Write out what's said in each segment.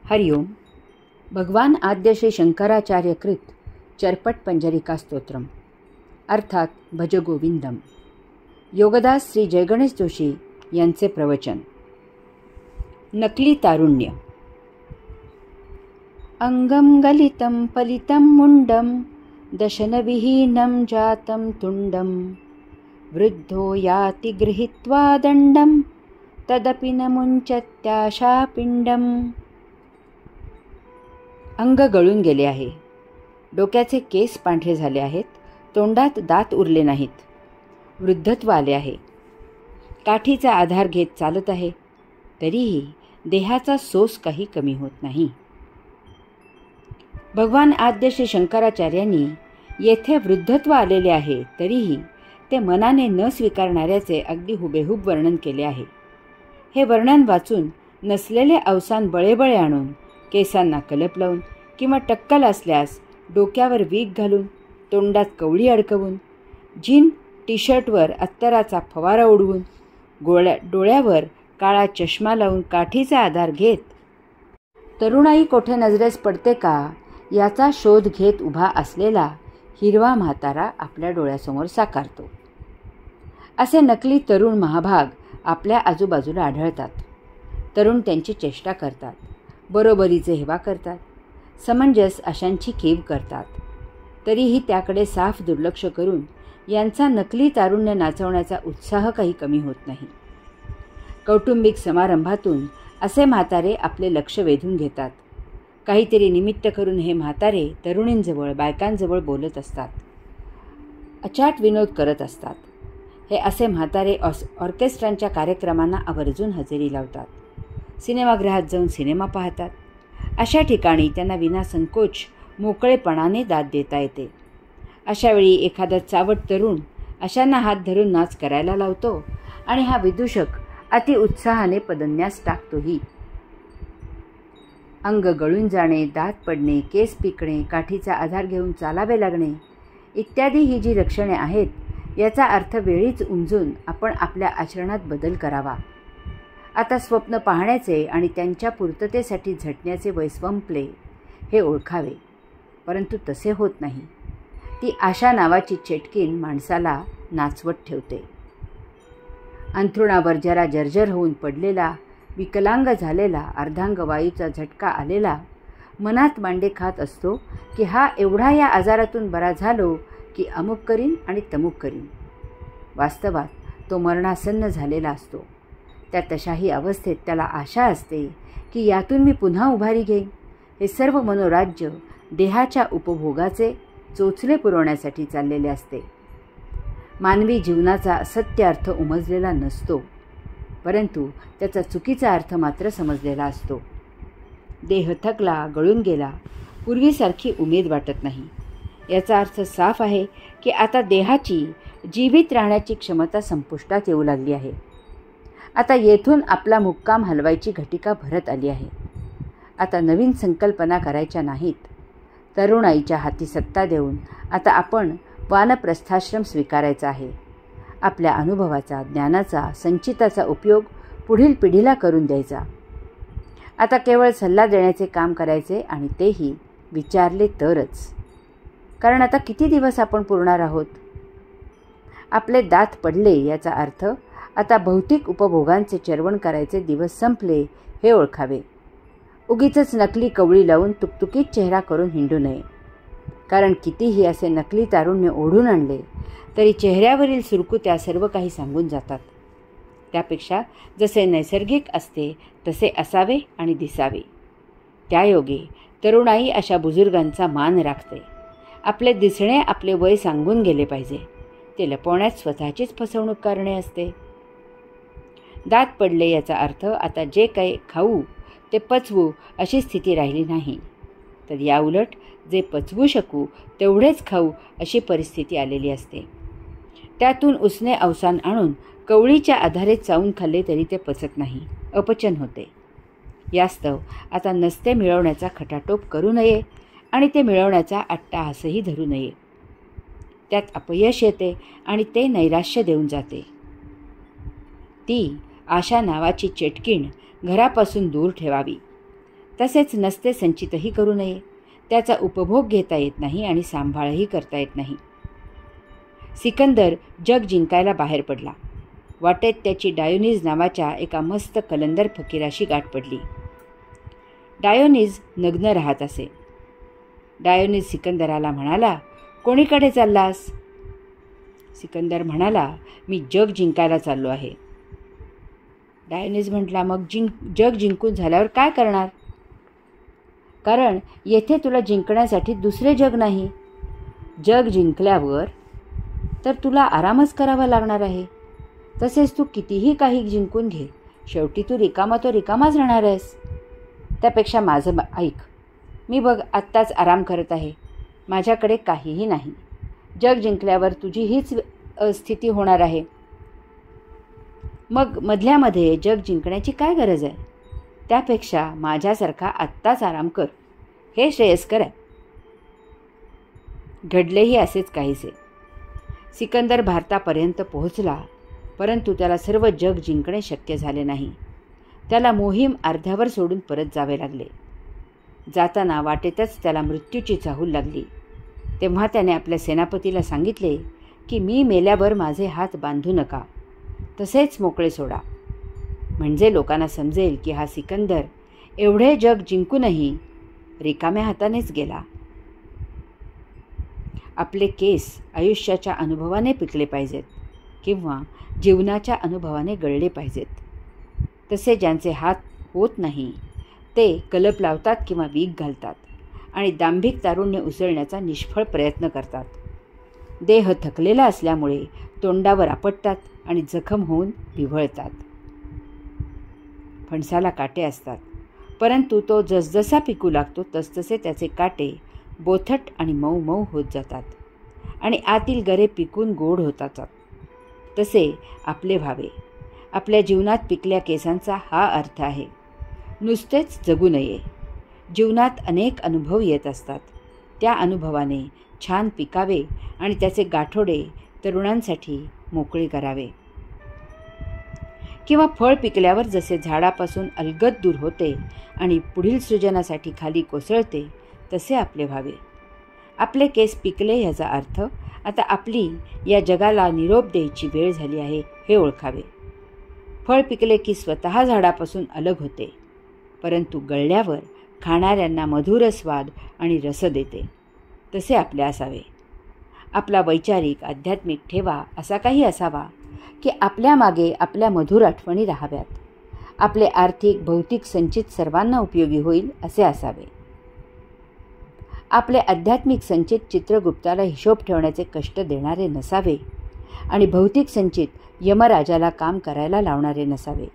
हरिओम. भगवान आद्य श्री शंकराचार्य कृत चरपट पंजरिका स्तोत्रम अर्थात भजगोविंदम. योगदास श्री जयगणेश जोशी यांचे प्रवचन. नकली तारुण्य. अंगम गलितं फलितं मुंडम दशनविहीनं जातं तुंडम वृद्धो याति गृहीत्वा दंडम तदपि न मुंचत्याशा पिंडम. अंग गळून गेले आहे, डोक्याचे केस पांढरे झाले आहेत, तोंडात दात उरले नाहीत, वृद्धत्व आले आहे, काठीचा आधार घेत चालत आहे, तरीही देहाचा सोस काही कमी होत नाही. भगवान आद्य श्री शंकराचार्यांनी येथे वृद्धत्व आलेले आहे तरीही ते मनाने न स्वीकारणाऱ्याचे अगदी हुबेहूब वर्णन केले आहे. हे वर्णन वाचून नसलेले अवसान बळेबळे आणून, केसांना कलप लावून किंवा टक्कल असल्यास डोक्यावर वीक घालून, तोंडात कवळी अडकवून, जीन टी शर्टवर अत्तराचा फवारा उडवून, डोळ्यावर काळा चष्मा लावून काठीचा आधार घेत तरुणाई कोठे नजरेस पडते का याचा शोध घेत उभा असलेला हिरवा म्हातारा आपल्या डोळ्यासमोर साकारतो. असे नकली तरुण महाभाग आपल्या आजूबाजूला आढळतात. तरुण त्यांची चेष्टा करतात, बरोबरीचे हेवा करतात, समंजस अशांची कीव करतात, तरीही त्याकडे साफ दुर्लक्ष करून यांचा नकली तारुण्य नाचवण्याचा उत्साह काही कमी होत नाही. कौटुंबिक समारंभातून असे म्हातारे आपले लक्ष वेधून घेतात. काहीतरी निमित्त करून हे म्हातारे तरुणींजवळ, बायकांजवळ बोलत असतात, अचाट विनोद करत असतात. हे असे म्हातारे ऑर्केस्ट्रांच्या कार्यक्रमांना आवर्जून हजेरी लावतात, सिनेमागृहात जाऊन सिनेमा पाहतात. अशा ठिकाणी त्यांना विनासंकोच मोकळेपणाने दाद देता येते. अशावेळी एखादा चावट तरुण अशांना हात धरून नाच करायला लावतो आणि हा विदूषक अतिउत्साहाने पदन्यास टाकतोही. अंग गळून जाणे, दात पडणे, केस पिकणे, काठीचा आधार घेऊन चालावे लागणे इत्यादी ही जी लक्षणे आहेत याचा अर्थ वेळीच उमजून आपण आपल्या आचरणात बदल करावा. आता स्वप्न पाहण्याचे आणि त्यांच्या पूर्ततेसाठी झटण्याचे वय संपले हे ओळखावे, परंतु तसे होत नाही. ती आशा नावाची चेटकीण माणसाला नाचवत ठेवते. अंथरुणावर जरा जर्जर होऊन पडलेला, विकलांग झालेला, अर्धांग वायूचा झटका आलेला मनात मांडे खात असतो की हा एवढा या आजारातून बरा झालो की अमुक करीन आणि तमुक करीन. वास्तवात तो मरणासन्न झालेला असतो. त्या तशाही अवस्थेत त्याला आशा असते की यातून मी पुन्हा उभारी घेईन. हे सर्व मनोराज्य देहाच्या उपभोगाचे चोचले पुरवण्यासाठी चाललेले असते. मानवी जीवनाचा सत्य अर्थ उमजलेला नसतो, परंतु त्याचा चुकीचा अर्थ मात्र समजलेला असतो. देह थकला, गळून गेला, पूर्वीसारखी उमेद वाटत नाही. याचा अर्थ साफ आहे की आता देहाची जीवित राहण्याची क्षमता संपुष्टात येऊ लागली आहे. आता येथून आपला मुक्काम हलवायची घटिका भरत आली आहे. आता नवीन संकल्पना करायच्या नाहीत. तरुणाईच्या हाती सत्ता देऊन आता आपण वानप्रस्थाश्रम स्वीकारायचा आहे. आपल्या अनुभवाचा, ज्ञानाचा, संचिताचा उपयोग पुढील पिढीला करून द्यायचा. आता केवळ सल्ला देण्याचे काम करायचे, आणि तेही विचारले तरच. कारण आता किती दिवस आपण पुरणार आहोत. आपले दात पडले याचा अर्थ आता भौतिक उपभोगांचे चरवण करायचे दिवस संपले हे ओळखावे. उगीचच नकली कवळी लावून तुकतुकीत चेहरा करून हिंडू नये. कारण कितीही असे नकली तारुण्य ओढून आणले तरी चेहऱ्यावरील सुरकुत्या सर्व काही सांगून जातात. त्यापेक्षा जसे नैसर्गिक असते तसे असावे आणि दिसावे. त्यायोगे तरुणाई अशा बुजुर्गांचा मान राखते. आपले दिसणे आपले वय सांगून गेले पाहिजे. ते लपवण्यात स्वतःचीच फसवणूक करणे असते. दात पडले याचा अर्थ आता जे काही खाऊ ते पचवू अशी स्थिती राहिली नाही, तर याउलट जे पचवू शकू तेवढेच खाऊ अशी परिस्थिती आलेली असते. त्यातून उसने अवसान आणून कवळीच्या आधारे चावून खाल्ले तरी ते पचत नाही, अपचन होते. यास्तव आता नसते मिळवण्याचा खटाटोप करू नये आणि ते मिळवण्याचा अट्टाहासही धरू नये. त्यात अपयश येते आणि ते नैराश्य देऊन जाते. ती आशा नावाची चेटकीण घरापासून दूर ठेवावी. तसेच नसते संचितही करू नये, त्याचा उपभोग घेता येत नाही आणि सांभाळही करता येत नाही. सिकंदर जग जिंकायला बाहेर पडला. वाटेत त्याची डायोनिज नावाच्या एका मस्त कलंदर फकीराशी गाठ पडली. डायोनिज नग्न राहत असे. डायोनिज सिकंदराला म्हणाला, कोणीकडे चाललास? सिकंदर म्हणाला, मी जग जिंकायला चाललो आहे. डायोनिज म्हटला, मग जग जिंकून झाल्यावर काय करणार? कारण येथे तुला जिंकण्यासाठी दुसरे जग नाही. जग जिंकल्यावर तर तुला आरामच करावा लागणार आहे. तसेच तू कितीही काही जिंकून घे, शेवटी तू रिकामा तो रिकामाच राहणार आहेस. त्यापेक्षा माझं ऐक. मी बघ आत्ताच आराम करत आहे. माझ्याकडे काहीही नाही. जग जिंकल्यावर तुझी हीच स्थिती होणार आहे. मग मधल्यामध्ये जग जिंकण्याची काय गरज आहे? त्यापेक्षा माझ्यासारखा आत्ताच आराम कर, हे श्रेयस्कर आहे. घडलेही असेच काहीसे. सिकंदर भारतापर्यंत पोहोचला, परंतु त्याला सर्व जग जिंकणे शक्य झाले नाही. त्याला मोहीम अर्ध्यावर सोडून परत जावे लागले. जाताना वाटेतच त्याला मृत्यूची चाहूल लागली. तेव्हा त्याने आपल्या सेनापतीला सांगितले की मी मेल्यावर माझे हात बांधू नका, तसेच मोकळे सोडा, म्हणजे लोकांना समजेल की हा सिकंदर एवढे जग जिंकूनही रिकाम्या हातानेच गेला. आपले केस आयुष्याच्या अनुभवाने पिकले पाहिजेत किंवा जीवनाच्या अनुभवाने गळले पाहिजेत. तसे ज्यांचे हात होत नाही ते कलप लावतात किंवा वीक घालतात आणि दांभिक तारुण्य उसळण्याचा निष्फळ प्रयत्न करतात. देह थकलेला असल्यामुळे तोंडावर आपटतात आणि जखम होऊन विव्हळतात. फणसाला काटे असतात, परंतु तो जसजसा पिकू लागतो तसतसे त्याचे काटे बोथट आणि मऊ मऊ होत जातात आणि आतील गरे पिकून गोड होतात. तसे आपले व्हावे. आपल्या जीवनात पिकल्या केसांचा हा अर्थ आहे. नुसतेच जगू नये. जीवनात अनेक अनुभव येत असतात. त्या अनुभवाने छान पिकावे आणि त्याचे गाठोडे तरुणांसाठी मोकळे करावे. किंवा फळ पिकल्यावर जसे झाडापासून अलगद दूर होते आणि पुढील सृजनासाठी खाली कोसळते, तसे आपले व्हावे. आपले केस पिकले याचा अर्थ आता आपली या जगाला निरोप द्यायची वेळ झाली आहे हे ओळखावे. फळ पिकले की स्वतः झाडापासून अलग होते, परंतु गळल्यावर खाणाऱ्यांना मधुर स्वाद आणि रस देते. तसे आपले असावे. आपला वैचारिक आध्यात्मिक ठेवा असा काही असावा की आपल्या मागे आपल्या मधुर आठवणी राहाव्यात. आपले आर्थिक भौतिक संचित सर्वांना उपयोगी होईल असे असावे. आपले आध्यात्मिक संचित चित्रगुप्ताला हिशोब ठेवण्याचे कष्ट देणारे नसावे आणि भौतिक संचित यमराजाला काम करायला लावणारे नसावे.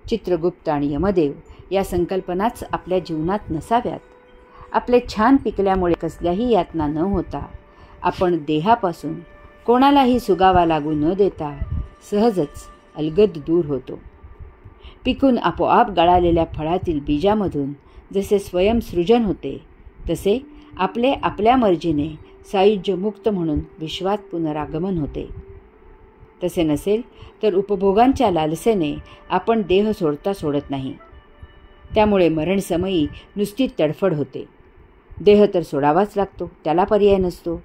चित्रगुप्त आणि यमदेव या संकल्पनाच आपल्या जीवनात नसाव्यात. आपले छान पिकल्यामुळे कसल्याही यातना न होता आपण देहापासून कोणालाही सुगावा लागू न देता सहजच अलगद दूर होतो. पिकून आपोआप गळालेल्या फळातील बीजामधून जसे स्वयंसृजन होते, तसे आपले आपल्या मर्जीने सायुज्य मुक्त म्हणून विश्वात पुनरागमन होते. तसे नसेल तर उपभोगांच्या लालसेने आपण देह सोडता सोडत नाही. त्यामुळे मरणसमयी नुसती तडफड होते. देह तर सोडावाच लागतो, त्याला पर्याय नसतो.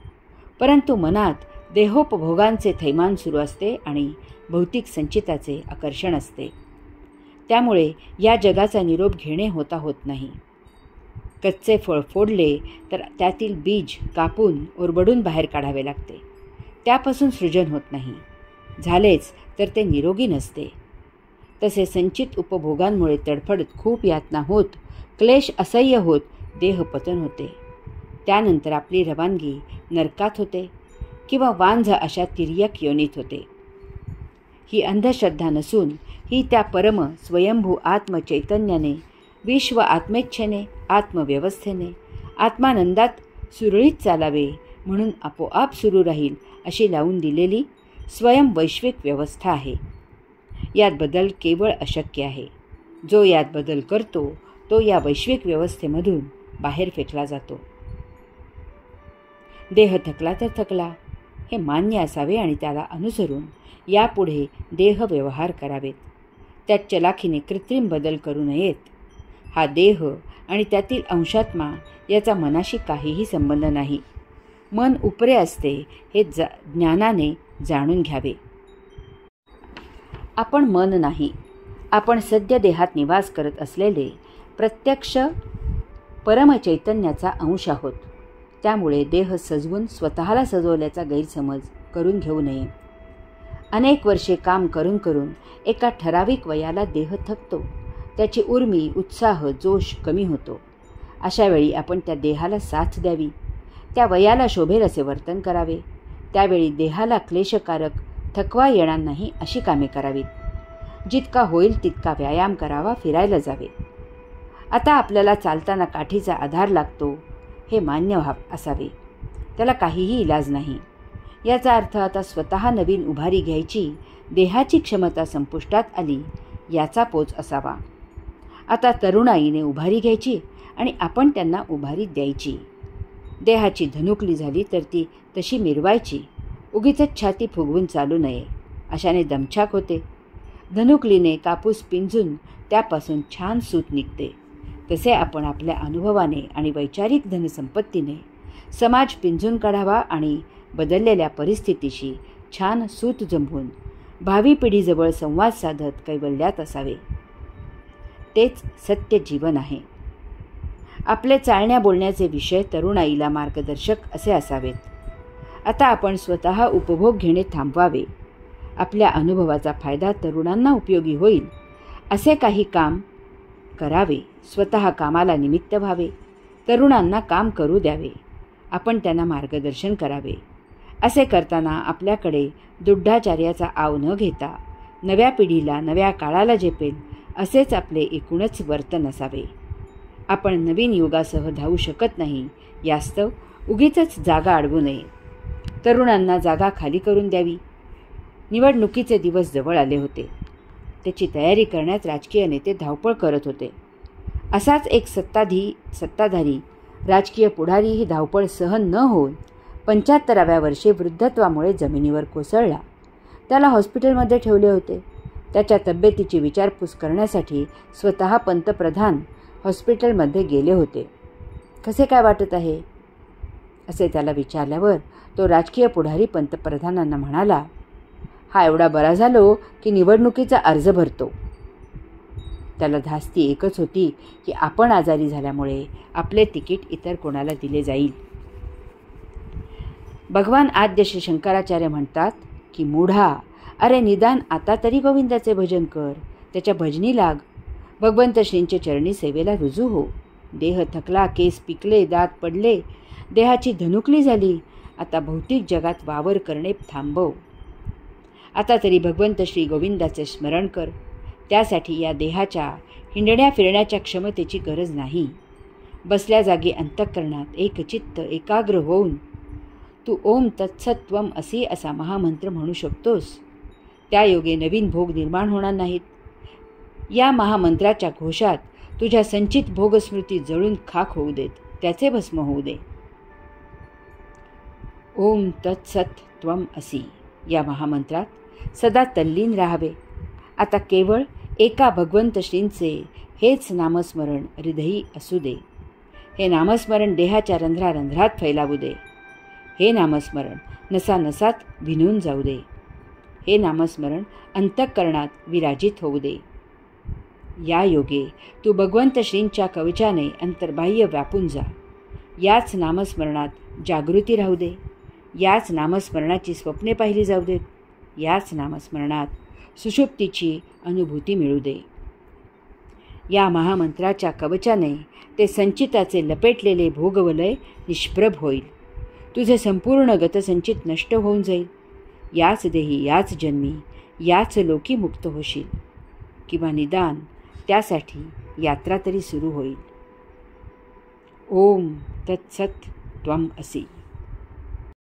परंतु मनात देहोपभोगांचे थैमान सुरू असते आणि भौतिक संचिताचे आकर्षण असते. त्यामुळे या जगाचा निरोप घेणे होता होत नाही. कच्चे फळ फोडले तर त्यातील बीज कापून ओरबडून बाहेर काढावे लागते. त्यापासून सृजन होत नाही. झालेच तर ते निरोगी नसते. तसे संचित उपभोगांमुळे तडफडत खूप यातना होत, क्लेश असह्य होत देहपतन होते. त्यानंतर आपली रवानगी नरकात होते किंवा वांझ अशा तिर्यक योनीत होते. ही अंधश्रद्धा नसून ही त्या परम स्वयंभू आत्मचैतन्याने विश्व आत्मेच्छेने आत्मव्यवस्थेने आत्मानंदात सुरळीत चालावे म्हणून आपोआप सुरू राहील अशी लावून दिलेली स्वयंवैश्विक व्यवस्था आहे. यात बदल केवळ अशक्य आहे. जो यात बदल करतो तो या वैश्विक व्यवस्थेमधून बाहेर फेकला जातो. देह थकला तर थकला हे मान्य असावे आणि त्याला अनुसरून यापुढे देह व्यवहार करावेत. त्यात चलाखीने कृत्रिम बदल करू नयेत. हा देह आणि त्यातील अंशात्मा याचा मनाशी काहीही संबंध नाही. मन उपरे असते हे ज्ञानाने जाणून घ्यावे. आपण मन नाही, आपण सद्य देहात निवास करत असलेले प्रत्यक्ष परमचैतन्याचा अंश आहोत. त्यामुळे देह सजवून स्वतःला सजवल्याचा गैरसमज करून घेऊ नये. अनेक वर्षे काम करून करून एका ठराविक वयाला देह थकतो. त्याची उर्मी, उत्साह, जोश कमी होतो. अशा वेळी आपण त्या देहाला साथ द्यावी. त्या वयाला शोभेल असे वर्तन करावे. त्यावेळी देहाला क्लेशकारक थकवा येणार नाही अशी कामे करावीत. जितका होईल तितका व्यायाम करावा, फिरायला जावे. आता आपल्याला चालताना काठीचा आधार लागतो हे मान्य असावे. त्याला काहीही इलाज नाही. याचा अर्थ आता स्वतः नवीन उभारी घ्यायची, देहाची क्षमता संपुष्टात आली याचा पोच असावा. आता तरुणाईने उभारी घ्यायची आणि आपण त्यांना उभारी द्यायची. देहाची धनुकली झाली तर ती तशी मिरवायची. उगीचच छाती फुगवून चालू नये. अशाने दमछाक होते. धनुकलीने कापूस पिंजून त्यापासून छान सूत निघते. तसे आपण आपल्या अनुभवाने आणि वैचारिक धनसंपत्तीने समाज पिंजून काढावा आणि बदललेल्या परिस्थितीशी छान सूत जमवून भावी पिढीजवळ संवाद साधत कैवल्यात असावे. तेच सत्य जीवन आहे. आपले चालण्या बोलण्याचे विषय तरुणाईला मार्गदर्शक असे असावेत. आता आपण स्वतः उपभोग घेणे थांबवावे. आपल्या अनुभवाचा फायदा तरुणांना उपयोगी होईल असे काही काम करावे. स्वतः कामाला निमित्त व्हावे. तरुणांना काम करू द्यावे. आपण त्यांना मार्गदर्शन करावे. असे करताना आपल्याकडे दुड्डाचार्याचा आव न घेता नव्या पिढीला, नव्या काळाला झेपेल असेच आपले एकूणच वर्तन असावे. आपण नवीन युगासह धावू शकत नाही यास्तव उगीचच जागा अडवू नये. तरुणांना जागा खाली करून द्यावी. निवडणुकीचे दिवस जवळ आले होते. त्याची तयारी करण्यात राजकीय नेते धावपळ करत होते. असाच एक सत्ताधारी राजकीय पुढारी ही धावपळ सहन न होऊन 75व्या वर्षी वृद्धत्वामुळे जमिनीवर कोसळला. त्याला हॉस्पिटलमध्ये ठेवले होते. त्याच्या तब्येतीची विचारपूस करण्यासाठी स्वतः पंतप्रधान हॉस्पिटलमध्ये गेले होते. कसे काय वाटत आहे असे त्याला विचारल्यावर तो राजकीय पुढारी पंतप्रधानांना म्हणाला, हा एवढा बरा झालो की निवडणुकीचा अर्ज भरतो. त्याला धास्ती एकच होती की आपण आजारी झाल्यामुळे आपले तिकीट इतर कोणाला दिले जाईल. भगवान आद्य श्री शंकराचार्य म्हणतात की मूढा, अरे निदान आता तरी गोविंदाचे भजन कर, त्याच्या भजनी लाग. भगवंत श्रींचे चरणी सेवेला रुजू हो. देह थकला, केस पिकले, दात पडले, देहाची धनुकली झाली. आता भौतिक जगात वावर करणे थांबव. आता तरी भगवंत श्री गोविंदाचे स्मरण कर. त्यासाठी या देहाच्या हिंडण्या फिरण्याच्या क्षमतेची गरज नाही. बसल्या जागी अंतःकरणात एकचित्त एकाग्र होऊन तू ओम तत्सत्वम असी असा महामंत्र म्हणू शकतोस. त्या योगे नवीन भोग निर्माण होणार नाहीत. या महामंत्राच्या घोषात तुझ्या संचित भोगस्मृती जळून खाक होऊ देत, त्याचे भस्म होऊ दे. ओम तत्सत त्वम असी या महामंत्रात सदा तल्लीन राहावे. आता केवळ एका भगवंत श्रींचे हेच नामस्मरण हृदयी असू दे. हे नामस्मरण देहाच्या रंध्रारंध्रात फैलावू दे. हे नामस्मरण नसानसात भिनून जाऊ दे. हे नामस्मरण अंतःकरणात विराजित होऊ दे. या योगे तू भगवंत श्रींच्या कवचाने अंतर्बाह्य व्यापून जा. याच नामस्मरणात जागृती राहू दे. याच नामस्मरणाची स्वप्ने पाहिली जाऊ देत. याच नामस्मरणात सुषुप्तीची अनुभूती मिळू दे. या महामंत्राच्या कवचाने ते संचिताचे लपेटलेले भोगवलय निष्प्रभ होईल. तुझे संपूर्ण गतसंचित नष्ट होऊन जाईल. याच देही, याच जन्मी, याच लोकी मुक्त होशील. किंवा निदान त्यासाठी यात्रा तरी सुरू होईल. ओम तत्सत त्वम असी.